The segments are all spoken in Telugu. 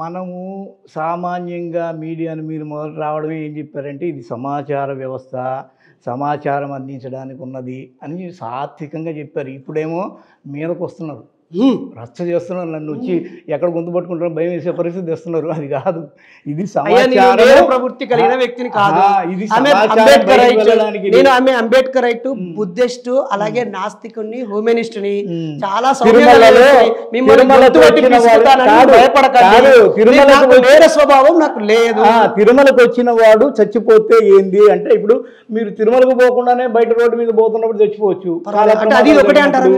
మనము సామాన్యంగా మీడియాను మీరు మొదలు రావడమే ఏం చెప్పారంటే ఇది సమాచార వ్యవస్థ, సమాచారం అందించడానికి ఉన్నది అని సాత్వికంగా చెప్పారు. ఇప్పుడేమో మీదకు వస్తున్నారు, రచ్చ చేస్తున్నారు, నన్ను వచ్చి ఎక్కడ గొంతు పట్టుకుంటారో భయం వేసే పరిస్థితి తెస్తున్నారు. అది కాదు, ఇది సమాచారం ప్రవృత్తి కలిగిన వ్యక్తిని కాదు. ఇది నేను ఆమె అంబేద్కర్ రైట్, బుద్ధిస్ట్, అలాగే నాస్తికుని, హ్యూమనిస్ట్ని, చాలా వేరే స్వభావం నాకు లేదు. తిరుమలకు వచ్చిన వాడు చచ్చిపోతే ఏంది అంటే, ఇప్పుడు మీరు తిరుమలకు పోకుండానే బయట రోడ్డు మీద పోతున్నప్పుడు చచ్చిపోవచ్చు. అది ఒకటే అంటారు,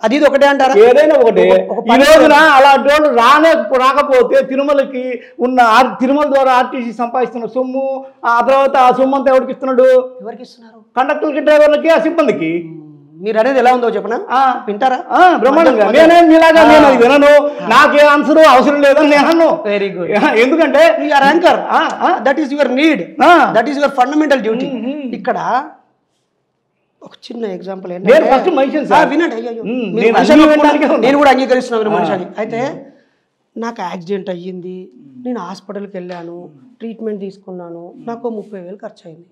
అది ఒకటే అంటారా? ఏదైనా ఒకటే. ఈ రోజున అలాంటి వాళ్ళు రాకపోతే తిరుమలకి ఉన్న తిరుమల ద్వారా ఆర్టీసీ సంపాదిస్తున్న సొమ్ము, ఆ తర్వాత ఆ సొమ్ము అంతా ఎవరికి ఇస్తున్నాడు? ఎవరికి ఇస్తున్నారు? కండక్టర్లకి, డ్రైవర్లకి, ఆ సిబ్బందికి. మీరు అనేది ఎలా ఉందో చెప్పనా? వింటారా? బ్రహ్మాండంగా. నేనేం మీలాగా నేను అది వినను, నాకే ఆన్సర్ అవసరం లేదని నేను అన్నాను. Very good. ఎందుకంటే you're anchor, that is your need, that is your fundamental duty. ఇక్కడ ఒక చిన్న ఎగ్జాంపుల్ ఏంటంటే, వినండి, నేను కూడా అంగీకరిస్తున్నాను మనిషి అని. అయితే నాకు యాక్సిడెంట్ అయ్యింది, నేను హాస్పిటల్కి వెళ్ళాను, ట్రీట్మెంట్ తీసుకున్నాను, నాకు 30,000 ఖర్చు అయింది.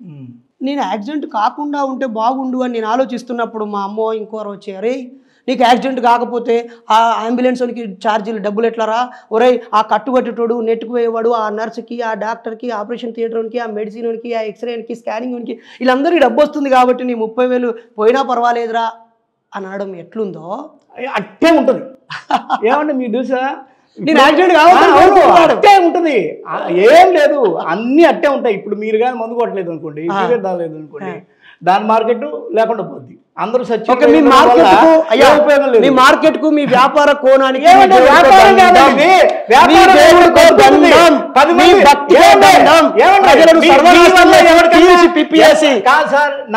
నేను యాక్సిడెంట్ కాకుండా ఉంటే బాగుండు అని నేను ఆలోచిస్తున్నప్పుడు మా అమ్మో ఇంకోరు వచ్చారు, నీకు యాక్సిడెంట్ కాకపోతే ఆ అంబులెన్స్కి ఛార్జీలు డబ్బులు ఎట్లారా, ఒరే ఆ కట్టుకట్టేటోడు, నెట్టుకు పోయేవాడు, ఆ నర్సుకి, ఆ డాక్టర్కి, ఆపరేషన్ థియేటర్కి, ఆ మెడిసిన్కి, ఆ ఎక్స్రేకి, స్కానింగ్కి, వీళ్ళందరికీ డబ్బు వస్తుంది కాబట్టి నీ 30,000 పోయినా పర్వాలేదురా అని అనడం ఎట్లుందో అట్టే ఉంటుంది. ఏమంటే మీరు చూసా, నేను యాక్సిడెంట్ కావాలి అట్టే ఉంటుంది, ఏం లేదు, అన్నీ అట్టే ఉంటాయి. ఇప్పుడు మీరు కానీ మందు కొట్టలేదు అనుకోండి, సిగరెట్ తాగలేదు అనుకోండి, దాని మార్కెట్ లేకుండా పోద్ది. అందరూ మీ మార్కెట్ కు, మీ వ్యాపార కోణానికి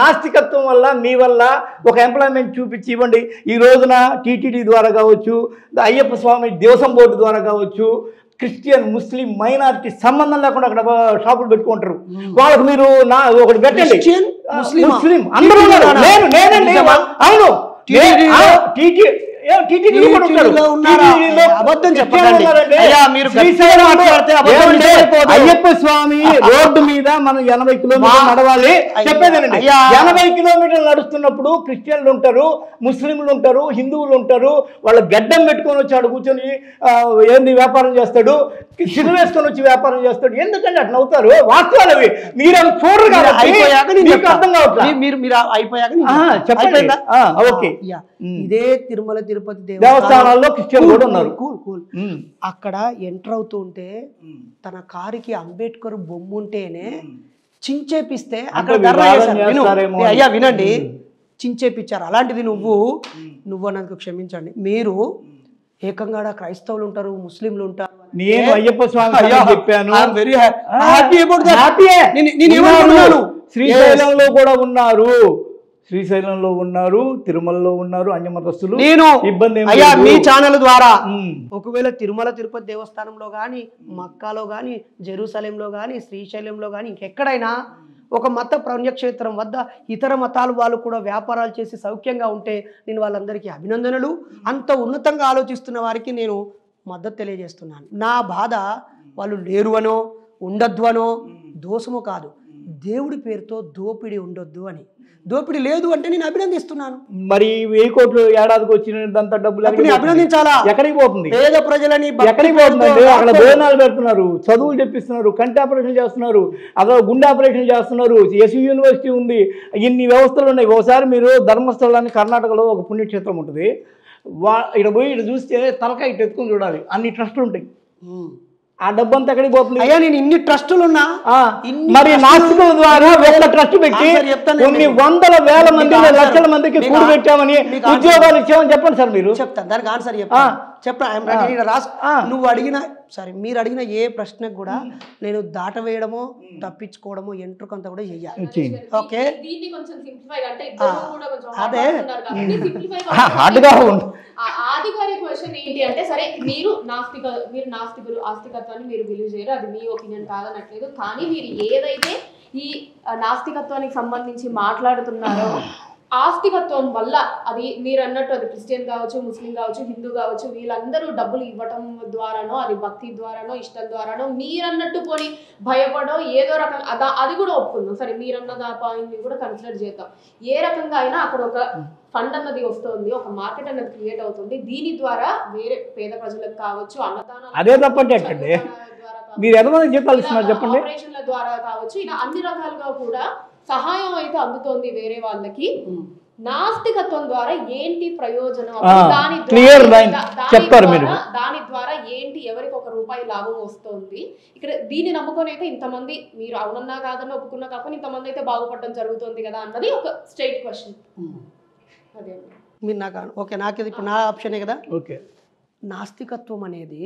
నాస్తికత్వం వల్ల మీ వల్ల ఒక ఎంప్లాయ్మెంట్ చూపించి ఇవ్వండి. ఈ రోజున టీటీడీ ద్వారా కావచ్చు, అయ్యప్ప స్వామి దేవసం బోర్డు ద్వారా కావచ్చు, క్రిస్టియన్, ముస్లిం, మైనారిటీ సంబంధం లేకుండా అక్కడ షాపులు పెట్టుకుంటారు. వాళ్ళకు మీరు ఒకటి పెట్టండి, ముస్లిం అందరూ అవును, అయ్యప్ప స్వామి రోడ్డు మీద మనం 80 కిలోమీటర్లు నడవాలి. చెప్పేదేనండి, 80 కిలోమీటర్లు నడుస్తున్నప్పుడు క్రిస్టియన్లు ఉంటారు, ముస్లింలు ఉంటారు, హిందువులు ఉంటారు. వాళ్ళ గడ్డం పెట్టుకొని వచ్చి ఆడు కూర్చొని ఏంది వ్యాపారం చేస్తాడు, సిరు వేసుకొని వచ్చి వ్యాపారం చేస్తాడు. ఎందుకంటే అట్లా అవుతారు, వాస్తవాలు అవి. మీరు అవి చూడరు కదా, అర్థం కావట్లేదు. ఇదే తిరుమల తిరుపతి దేవస్థానాల్లో క్రిస్టియన్ కూడా ఉన్నారు. అక్కడ ఎంటర్ అవుతూ ఉంటే తన కారుకి అంబేద్కర్ బొమ్మ ఉంటేనే చించేపిస్తే అక్కడ అయ్యా వినండి, చించేపిచ్చారు. అలాంటిది నువ్వు నాకు క్షమించండి, మీరు ఏకంగా క్రైస్తవులు ఉంటారు, ముస్లింలు ఉంటారు. నేను అయ్యప్ప స్వామి చెప్పాను, శ్రీశైలంలో కూడా ఉన్నారు, శ్రీశైలంలో ఉన్నారు, తిరుమలలో ఉన్నారు అన్యమతస్తులు. నేను ఇబ్బంది అయ్యా మీ ఛానల్ ద్వారా ఒకవేళ తిరుమల తిరుపతి దేవస్థానంలో కానీ, మక్కాలో కానీ, జెరూసలేంలో కానీ, శ్రీశైలంలో కానీ, ఇంకెక్కడైనా ఒక మత పుణ్యక్షేత్రం వద్ద ఇతర మతాలు వాళ్ళు కూడా వ్యాపారాలు చేసి సౌఖ్యంగా ఉంటే నేను వాళ్ళందరికీ అభినందనలు. అంత ఉన్నతంగా ఆలోచిస్తున్న వారికి నేను మద్దతు తెలియజేస్తున్నాను. నా బాధ వాళ్ళు లేరు అనో, ఉండొద్దు అనో, దోషమో కాదు, దేవుడి పేరుతో దోపిడీ ఉండొద్దు అని. దోపిడీ లేదు అంటే నేను అభినందిస్తున్నాను. మరి 1000 కోట్లు ఏడాదికి వచ్చినంత డబ్బులు అభినందించాలా? ఎక్కడికి పోతుంది? పేద ప్రజలని ఎక్కడికి పోతుందండి? అక్కడ భోజనాలు పెడుతున్నారు, చదువులు చెప్పిస్తున్నారు, కంటి ఆపరేషన్ చేస్తున్నారు, అక్కడ గుండె ఆపరేషన్ చేస్తున్నారు, ఎస్యూ యూనివర్సిటీ ఉంది, ఇన్ని వ్యవస్థలు ఉన్నాయి. ఒకసారి మీరు ధర్మస్థలాన్ని, కర్ణాటకలో ఒక పుణ్యక్షేత్రం ఉంటుంది, ఇక్కడ పోయి ఇక్కడ చూస్తే తలకాయ ఇటు ఎత్తుకుని చూడాలి, అన్ని ట్రస్టులు ఉంటాయి. ఆ డబ్బంతా ఎక్కడికి పోతుంది? అయ్యా నేను ఇన్ని ట్రస్టులు ఉన్నా, మరి నాస్తికుల ద్వారా ఒక ట్రస్ట్ పెట్టి కొన్ని వందల వేల మంది, లక్షల మందికి కూడి పెట్టామని, ఉద్యోగాలు ఇచ్చామని చెప్పండి సార్. మీరు చెప్తాను, దానికి ఆన్సర్ నువ్వు అడిగిన మీరు అడిగిన ఏ ప్రశ్నకు కూడా నేను దాటవేయడమో తప్పించుకోవడమో ఎంట్రుకంతా కూడా చెయ్యాలి. ఓకే, అదే ఆదిగారి క్వశ్చన్ ఏంటి అంటే, సరే మీరు నాస్తికులు, ఆస్తికత్వాన్ని మీరు బిలీవ్ చేయరు, అది మీ ఒపీనియన్ కాదనట్లేదు, కానీ మీరు ఏదైతే ఈ నాస్తికత్వానికి సంబంధించి మాట్లాడుతున్నారో ఆస్తికత్వం వల్ల అది మీరు అన్నట్టు అది క్రిస్టియన్ కావచ్చు, ముస్లిం కావచ్చు, హిందూ కావచ్చు, వీళ్ళందరూ డబ్బులు ఇవ్వటం ద్వారానో, అది భక్తి ద్వారానో, ఇష్టం ద్వారానో, మీరన్నట్టు పోని భయపడో ఏదో రకంగా అది కూడా ఒప్పుకుందాం సరే, మీరన్న పాయింట్ ని కూడా కన్సిడర్ చేద్దాం. ఏ రకంగా అయినా అక్కడ ఒక ఫండ్ అన్నది వస్తుంది, ఒక మార్కెట్ అన్నది క్రియేట్ అవుతుంది. దీని ద్వారా వేరే పేద ప్రజలకు కావచ్చు, అన్నదానాలు అదే తప్పండి మీరు ఎంతమంది చెప్పాల్సిన చెప్పండి, ఆపరేషన్ల ద్వారా కావచ్చు, ఇలా అన్ని రకాలుగా కూడా సహాయం అయితే అందుతోంది వేరే వాళ్ళకి. నాస్తికత్వం ద్వారా ఏంటి ప్రయోజనం, దాని ద్వారా ఏంటి, ఎవరికి ₹1 లాభం వస్తుంది ఇక్కడ? దీన్ని నమ్ముకొని అయితే ఇంతమంది, మీరు అవునన్నా కాదని ఒప్పుకున్నా కాకుండా ఇంతమంది అయితే బాగుపడడం జరుగుతుంది కదా అన్నది ఒక స్ట్రైట్ క్వశ్చన్. అదే మీరు నాకు ఓకే, నాకు ఇది ఇప్పుడు నా ఆప్షనే కదా. ఓకే, నాస్తికత్వం అనేది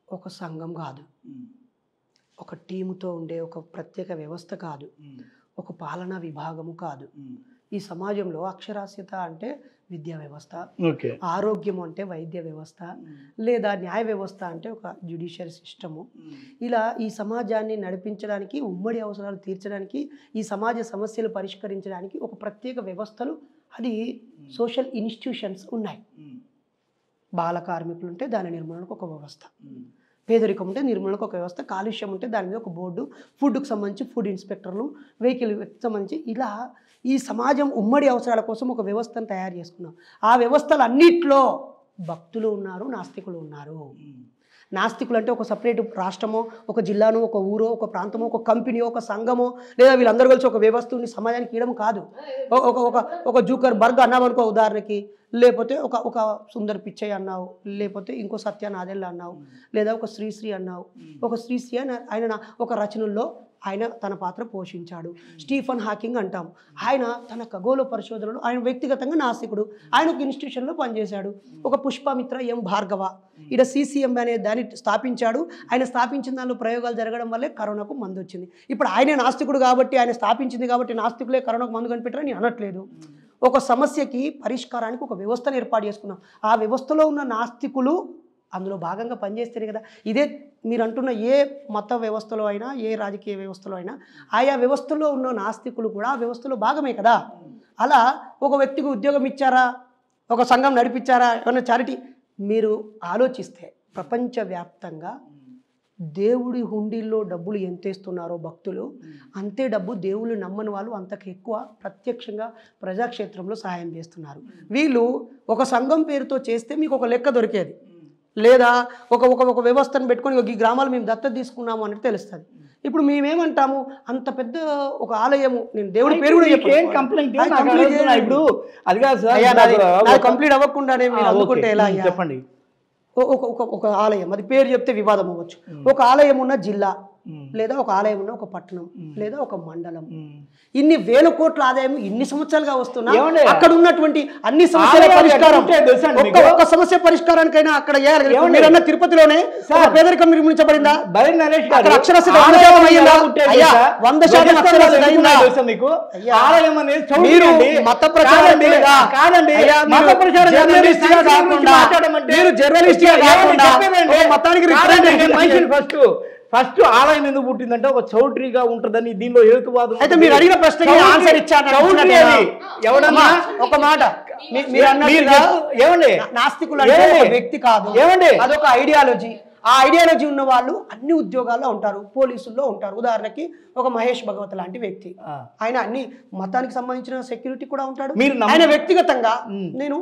ఒక సంఘం కాదు, ఒక టీముతో ఉండే ఒక ప్రత్యేక వ్యవస్థ కాదు, ఒక పాలనా విభాగము కాదు. ఈ సమాజంలో అక్షరాస్యత అంటే విద్యా వ్యవస్థ, ఆరోగ్యం అంటే వైద్య వ్యవస్థ, లేదా న్యాయ వ్యవస్థ అంటే ఒక జ్యుడిషియల్ సిస్టము. ఇలా ఈ సమాజాన్ని నడిపించడానికి, ఉమ్మడి అవసరాలు తీర్చడానికి, ఈ సమాజ సమస్యలు పరిష్కరించడానికి ఒక ప్రత్యేక వ్యవస్థలు, అది సోషల్ ఇన్స్టిట్యూషన్స్ ఉన్నాయి. బాల కార్మికులు ఉంటే దాని నిర్మూలనకు ఒక వ్యవస్థ, పేదరికం ఉంటే నిర్మూలనకు ఒక వ్యవస్థ, కాలుష్యం ఉంటే దాని మీద ఒక బోర్డు, ఫుడ్కు సంబంధించి ఫుడ్ ఇన్స్పెక్టర్లు, వెహికల్ సంబంధించి, ఇలా ఈ సమాజం ఉమ్మడి అవసరాల కోసం ఒక వ్యవస్థను తయారు చేసుకున్నాం. ఆ వ్యవస్థలు అన్నిట్లో భక్తులు ఉన్నారు, నాస్తికులు ఉన్నారు. నాస్తికులు అంటే ఒక సపరేట్ రాష్ట్రమో, ఒక జిల్లానో, ఒక ఊరో, ఒక ప్రాంతమో, ఒక కంపెనీయో, ఒక సంఘమో, లేదా వీళ్ళందరూ కలిసి ఒక వ్యవస్థని సమాజానికి ఇవ్వడం కాదు. ఒక జూకర్ బర్గ్ అన్నామనుకో ఉదాహరణకి, లేకపోతే ఒక సుందర్ పిచ్చయ్ అన్నావు, లేకపోతే ఇంకో సత్య నాదెల్ల అన్నావు, లేదా ఒక శ్రీశ్రీ అన్నావు. ఒక శ్రీశ్రీ ఆయన ఒక రచనల్లో ఆయన తన పాత్ర పోషించాడు. స్టీఫన్ హాకింగ్ అంటాం, ఆయన తన ఖగోళ పరిశోధనలు, ఆయన వ్యక్తిగతంగా నాస్తికుడు, ఆయన ఒక ఇన్స్టిట్యూషన్లో పనిచేశాడు. ఒక పుష్పమిత్ర ఎం భార్గవ ఇక్కడ CCM అనే దాన్ని స్థాపించాడు. ఆయన స్థాపించిన దానిలో ప్రయోగాలు జరగడం వల్లే కరోనాకు మందు వచ్చింది. ఇప్పుడు ఆయనే నాస్తికుడు కాబట్టి, ఆయన స్థాపించింది కాబట్టి నాస్తికులే కరోనాకు మందు కనిపెట్టారని నేను అనట్లేదు. ఒక సమస్యకి పరిష్కారానికి ఒక వ్యవస్థను ఏర్పాటు చేసుకున్నాం. ఆ వ్యవస్థలో ఉన్న నాస్తికులు అందులో భాగంగా పనిచేస్తేనే కదా. ఇదే మీరు అంటున్న ఏ మత వ్యవస్థలో అయినా, ఏ రాజకీయ వ్యవస్థలో అయినా, ఆయా వ్యవస్థలో ఉన్న నాస్తికులు కూడా ఆ వ్యవస్థలో భాగమే కదా. అలా ఒక వ్యక్తికి ఉద్యోగం ఇచ్చారా, ఒక సంఘం నడిపించారా, ఏమన్నా చారిటీ, మీరు ఆలోచిస్తే ప్రపంచవ్యాప్తంగా దేవుడి హుండీల్లో డబ్బులు ఎంత ఇస్తున్నారో భక్తులు, అంతే డబ్బు దేవుళ్ళు నమ్మని వాళ్ళు అంతకు ఎక్కువ ప్రత్యక్షంగా ప్రజాక్షేత్రంలో సహాయం చేస్తున్నారు. వీళ్ళు ఒక సంఘం పేరుతో చేస్తే మీకు ఒక లెక్క దొరికేది, లేదా ఒక వ్యవస్థను పెట్టుకొని ఈ గ్రామాలు మేము దత్తత తీసుకున్నాము అనేది తెలుస్తుంది. ఇప్పుడు మేమేమంటాము, అంత పెద్ద ఒక ఆలయము, నేను దేవుడి పేరు కూడా కంప్లీట్ అవ్వకుండానే మీరు అందుకుంటే ఎలా చెప్పండి. ఒక ఆలయం, అది పేరు చెప్తే వివాదం అవ్వచ్చు. ఒక ఆలయం ఉన్న జిల్లా, లేదా ఒక ఆలయం ఉన్న ఒక పట్టణం, లేదా ఒక మండలం, ఇన్ని వేల కోట్ల ఆదాయం ఇన్ని సంవత్సరాలుగా వస్తున్నా అక్కడ ఉన్నటువంటి అన్ని సమస్యల పరిష్కారం, ఒక్క సమస్య పరిష్కారానికైనా అక్కడ మీరన్న తిరుపతిలోనే పేదరికం నిర్మించబడిందా? అక్షరాస్యత 100% అక్షరాస్యత అయిందా? మీరు మత ప్రచారం మీరు జర్నలిస్ట్ గా కాకుండా మతానికి ఫస్ట్ ఆలయం ఎందుకు పుట్టిందంటే ఒక చౌట్రీగా ఉంటుందని దీనిలో హేతువాదం. అయితే మీరు అడిగిన ప్రశ్నకి ఆన్సర్ ఇచ్చారు. ఎవడన్నా ఒక మాట, ఏమండి నాస్తికులు అంటే ఒక వ్యక్తి కాదు, ఏమండి అదొక ఐడియాలజీ. ఆ ఐడియాలజీ ఉన్న వాళ్ళు అన్ని ఉద్యోగాల్లో ఉంటారు, పోలీసుల్లో ఉంటారు. ఉదాహరణకి ఒక మహేష్ భగవత్ లాంటి వ్యక్తి, ఆయన అన్ని మతానికి సంబంధించిన సెక్యూరిటీ కూడా ఉంటాడు. ఆయన వ్యక్తిగతంగా నేను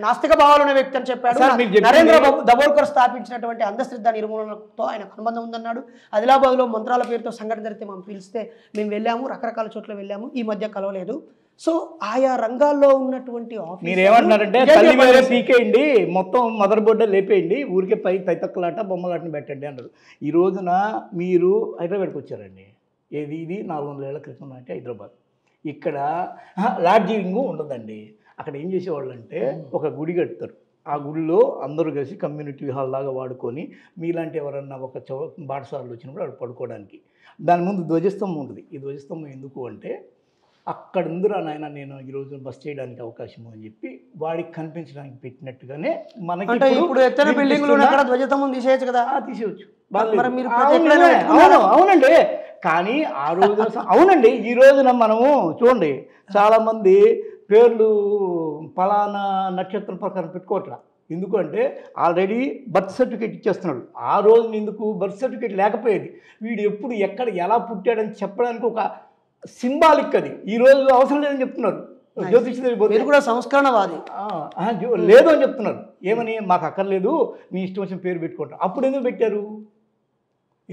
నాస్తిక భావాలు ఉన్న వ్యక్తి అని చెప్పాడు. నరేంద్ర దబోల్కర్ స్థాపించినటువంటి అంధశ్రద్ధ నిర్మూలనతో ఆయన అనుబంధం ఉందన్నాడు. ఆదిలాబాద్లో మంత్రాల పేరుతో సంఘటన జరిగితే మనం పిలిస్తే మేము వెళ్ళాము, రకరకాల చోట్ల వెళ్ళాము, ఈ మధ్య కలవలేదు. సో ఆయా రంగాల్లో ఉన్నటువంటి మీరు ఏమంటున్నారంటే తల్లి వేరే పీకేయండి, మొత్తం మదర్ బోర్డే లేపేయండి, ఊరికే పై తైతక్కలాట బొమ్మలాటని పెట్టండి అన్నారు. ఈ రోజున మీరు హైదరాబాద్కి వచ్చారండి, ఇది 400 ఏళ్ల క్రితం అంటే హైదరాబాద్. ఇక్కడ లాడ్జింగ్ ఉండదండి. అక్కడ ఏం చేసేవాళ్ళు అంటే ఒక గుడి కడతారు, ఆ గుడిలో అందరూ కలిసి కమ్యూనిటీ హాల్ లాగా వాడుకొని, మీలాంటి ఎవరన్నా ఒక బాటసార్లు వచ్చినప్పుడు అక్కడ పడుకోవడానికి దాని ముందు ధ్వజస్తంభం ఉంటుంది. ఈ ధ్వజస్తంభం ఎందుకు అంటే అక్కడ ఉందిరా నాయన నేను ఈరోజు బస్ చేయడానికి అవకాశం అని చెప్పి వాడికి కనిపించడానికి పెట్టినట్టుగానే మనకి ఇప్పుడు ఎత్తైన బిల్డింగ్లు ధ్వజస్తంభం తీసేయచ్చు కదా. తీసేయచ్చు, అవునండి. కానీ ఆ రోజున అవునండి, ఈ రోజున మనము చూడండి చాలామంది పేర్లు ఫలానా నక్షత్రం ప్రకారం పెట్టుకోవట్లా. ఎందుకంటే ఆల్రెడీ బర్త్ సర్టిఫికేట్ ఇచ్చేస్తున్నాడు. ఆ రోజున ఎందుకు బర్త్ సర్టిఫికేట్ లేకపోయేది, వీడు ఎప్పుడు ఎక్కడ ఎలా పుట్టాడని చెప్పడానికి ఒక సింబాలిక్ అది. ఈరోజు అవసరం లేదని చెప్తున్నారు జ్యోతిష్ కూడా సంస్కరణవాది లేదు అని చెప్తున్నారు. ఏమని, మాకు అక్కర్లేదు, మీ ఇష్టం వచ్చిన పేరు పెట్టుకుంటాం. అప్పుడు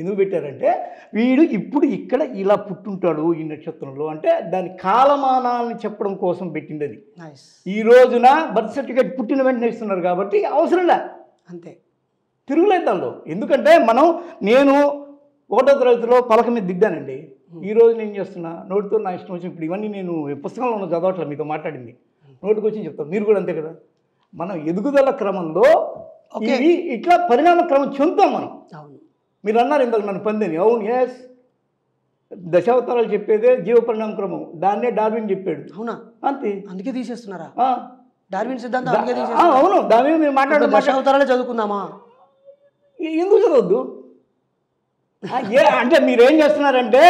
ఎందుకు పెట్టారంటే వీడు ఇప్పుడు ఇక్కడ ఇలా పుట్టుంటాడు ఈ నక్షత్రంలో అంటే దాని కాలమానాన్ని చెప్పడం కోసం పెట్టింది అది. ఈ రోజున బర్త్ సర్టిఫికేట్ పుట్టిన వెంటనే ఇస్తున్నారు కాబట్టి అవసరంలే, అంతే, తిరుగులేదు దానిలో. ఎందుకంటే నేను 1వ తరగతిలో పలక మీద దిద్దానండి. ఈ రోజు నేను చేస్తున్నా నోటితో నా ఇష్టం వచ్చిన. ఇప్పుడు ఇవన్నీ నేను పుస్తకంలో ఉన్న చదవట్లేదు, మీతో మాట్లాడింది నోటికి వచ్చి చెప్తాను. మీరు కూడా అంతే కదా, మనం ఎదుగుదల క్రమంలో ఇవి ఇట్లా పరిణామ క్రమం చెందుతాం మనం. మీరు అన్నారు ఇందాక నన్ను పందేని, అవును, ఎస్, దశావతారాలు చెప్పేదే జీవ పరిణామ క్రమం, దాన్నే డార్విన్ చెప్పాడు. అవునా? అంతే, అందుకే తీసేస్తున్నారా డార్విన్ సిద్ధాంతం? అవును, దాని మీద మీరు మాట్లాడే దశావతారాలే చదువుకుందామా? ఎందుకు చదవద్దు? అంటే మీరేం చేస్తున్నారంటే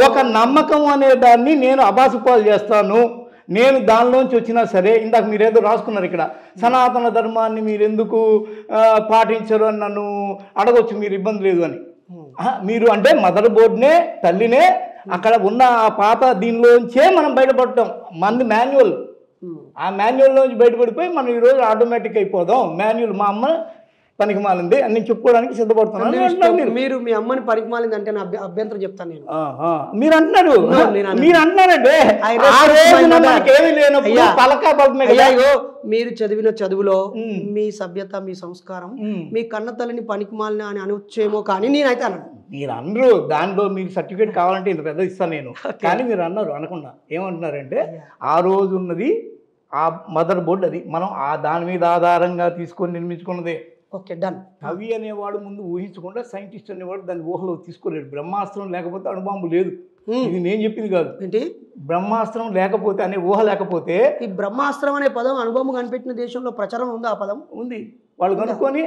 ఒక నమ్మకం అనే దాన్ని నేను అబాసుపాలు చేస్తాను, నేను దానిలోంచి వచ్చినా సరే. ఇందాక మీరేదో రాసుకున్నారు ఇక్కడ, సనాతన ధర్మాన్ని మీరు ఎందుకు పాటించరు అని నన్ను అడగొచ్చు, మీరు ఇబ్బంది లేదు అని. మీరు అంటే మదర్ బోర్డ్నే, తల్లినే, అక్కడ ఉన్న ఆ పాత దీనిలోంచే మనం బయటపడటం. మనది మాన్యువల్, ఆ మాన్యువల్లోంచి బయటపడిపోయి మనం ఈరోజు ఆటోమేటిక్ అయిపోదాం. మాన్యువల్ మా అమ్మ పనికి మాలింది అని నేను చెప్పుకోవడానికి సిద్ధపడుతున్నాను. మీరు మీ అమ్మని పనికి మాలింది అంటే నా అభ్యంతరం చెప్తాను నేను. మీరు అంటున్నారంటే ఏమీ లేనప్పుడు పలకా బల్పమే. మీరు చదివిన చదువులో మీ సభ్యత, మీ సంస్కారం, మీ కన్న తల్లిని పనికి మాలిన అని అనొచ్చేమో, కానీ నేనైతే అన్నాను. మీరు అనరు, దానిలో మీకు సర్టిఫికేట్ కావాలంటే ఇంత పెద్ద ఇస్తాను నేను, కానీ మీరు అన్నారు అనకుండా. ఏమంటున్నారంటే ఆ రోజు ఉన్నది ఆ మదర్ బోర్డ్, అది మనం ఆ దాని మీద ఆధారంగా తీసుకొని నిర్మించుకున్నదే. Okay, done. కవి అనేవాడు ముందు ఊహించకుండా సైంటిస్ట్ అనేవాడు దాన్ని ఊహలో తీసుకోలేడు. బ్రహ్మాస్త్రం లేకపోతే అణుబాంబు లేదు. ఇది నేను చెప్పింది కాదు. ఏంటి బ్రహ్మాస్త్రం లేకపోతే అనే ఊహ లేకపోతే, ఈ బ్రహ్మాస్త్రం అనే పదం అణుబాంబు కనిపెట్టిన దేశంలో ప్రచారం ఉందా? ఆ పదం ఉంది. వాళ్ళు కనుక్కొని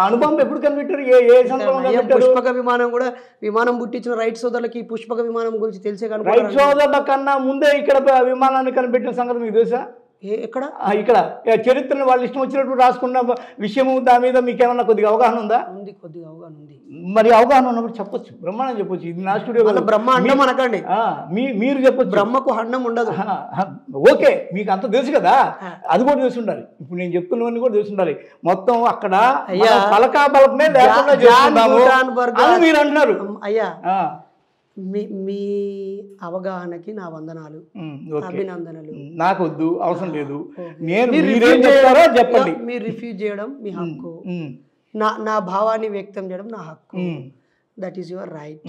అణుబాంబు ఎప్పుడు కనిపెట్టారు, ఏ సందర్భంగా? పుష్పక విమానం కూడా, విమానం పుట్టించిన రైట్ సోదరులకి పుష్పక విమానం గురించి తెలిసే కనుక రైట్ సోదరుల కన్నా ముందే ఇక్కడ విమానాన్ని కనిపెట్టిన సంగతి మీకు తెలుసా? ఎక్కడ? ఇక్కడ చరిత్రను వాళ్ళు ఇష్టం వచ్చినట్టు రాసుకున్న విషయము, దాని మీద మీకు ఏమన్నా కొద్దిగా అవగాహన ఉందా? ఉంది, కొద్దిగా అవగాహన ఉంది. మరి అవగాహన ఉన్నప్పుడు చెప్పొచ్చు, బ్రహ్మాండం చెప్పొచ్చు. ఇది నా స్టూడియో, బ్రహ్మాండం అనకండి, మీరు చెప్పొచ్చు. బ్రహ్మకు హండం ఉండదు. ఓకే, మీకు అంత తెలుసు కదా, అది కూడా తెలిసి ఉండాలి. ఇప్పుడు నేను చెప్తున్నవన్నీ కూడా తెలిసి ఉండాలి. మొత్తం అక్కడ పలకా బలపమే లేకుండా మీరు అంటున్నారు. అయ్యా, మీ అవగాహనకి నా వందనాలు, అభినందనలు. నాకు వద్దు, అవసరం లేదు. చెప్పండి. మీరు రిఫ్యూజ్ చేయడం మీ హక్కు, నా భావాన్ని వ్యక్తం చేయడం నా హక్కు, that is your right.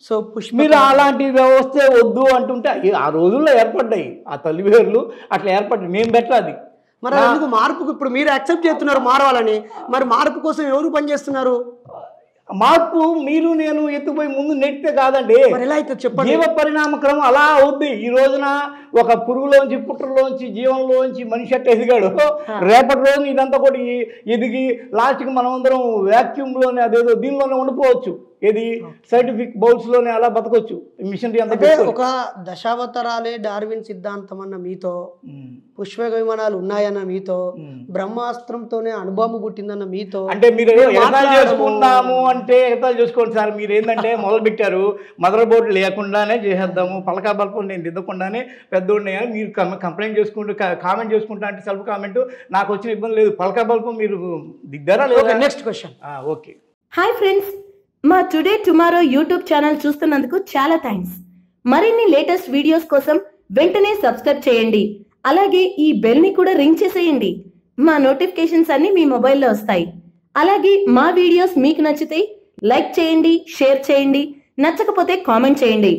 So మీరు అలాంటి వ్యవస్థ వద్దు అంటుంటే ఆ రోజుల్లో ఏర్పడ్డాయి ఆ తల్లి పేర్లు, అట్లా ఏర్పడ్డాయి. మేము పెట్టాలి. మరి ఎందుకు మార్పుకు ఇప్పుడు మీరు యాక్సెప్ట్ చేస్తున్నారు మారవాలని? మరి మార్పు కోసం ఎవరు పనిచేస్తున్నారు? మార్పు మీరు నేను ఎత్తుపోయి ముందు నెట్టితే కాదండి. చెప్పండి, జీవ పరిణామ క్రమం అలా అవుద్ది. ఈ రోజున ఒక పురుగులోంచి, పుట్టులోంచి, జీవంలోంచి మనిషి అట్ట ఎదిగాడు. రేపటి రోజున ఇదంతా కూడా ఎదిగి లాస్ట్కి మనం అందరం వ్యాక్యూమ్లోనే, అదేదో దీనిలోనే ఉండిపోవచ్చు. ఏది సైంటిఫిక్ బౌల్స్ లోనే అలా బతకొచ్చు. మిషనరీ అంతా ఒక దశావతారాలే డార్విన్ సిద్ధాంతం అన్న మీతో, పుష్పక విమానాలు ఉన్నాయన్న మీతో, బ్రహ్మాస్త్రంతోనే అణుబాంబు పుట్టిందన్న మీతో, అంటే మీరు ఎగతాళి చేసుకున్నాము అంటే ఎగతాళి చేసుకోండి సార్. మీరు ఏంటంటే మొదలు పెట్టారు మదర్ బోర్డు లేకుండానే చేసేద్దాము, పలకా బల్పం నేను దిద్దకుండానే పెద్దోడిని మీరు కంప్లైంట్ చేసుకుంటూ కామెంట్ చేసుకుంటా అంటే సెల్ఫ్ కామెంట్, నాకు వచ్చిన ఇబ్బంది లేదు. పలకా బల్పం మీరు దిద్దారా లేదా? Next question. Okay. Hi friends, మా టుడే టుమారో యూట్యూబ్ ఛానల్ చూస్తున్నందుకు చాలా థ్యాంక్స్. మరిన్ని లేటెస్ట్ వీడియోస్ కోసం వెంటనే సబ్స్క్రైబ్ చేయండి. అలాగే ఈ బెల్ ని కూడా రింగ్ చేసేయండి. మా నోటిఫికేషన్స్ అన్ని మీ మొబైల్లో వస్తాయి. అలాగే మా వీడియోస్ మీకు నచ్చితే లైక్ చేయండి, షేర్ చేయండి, నచ్చకపోతే కామెంట్ చేయండి.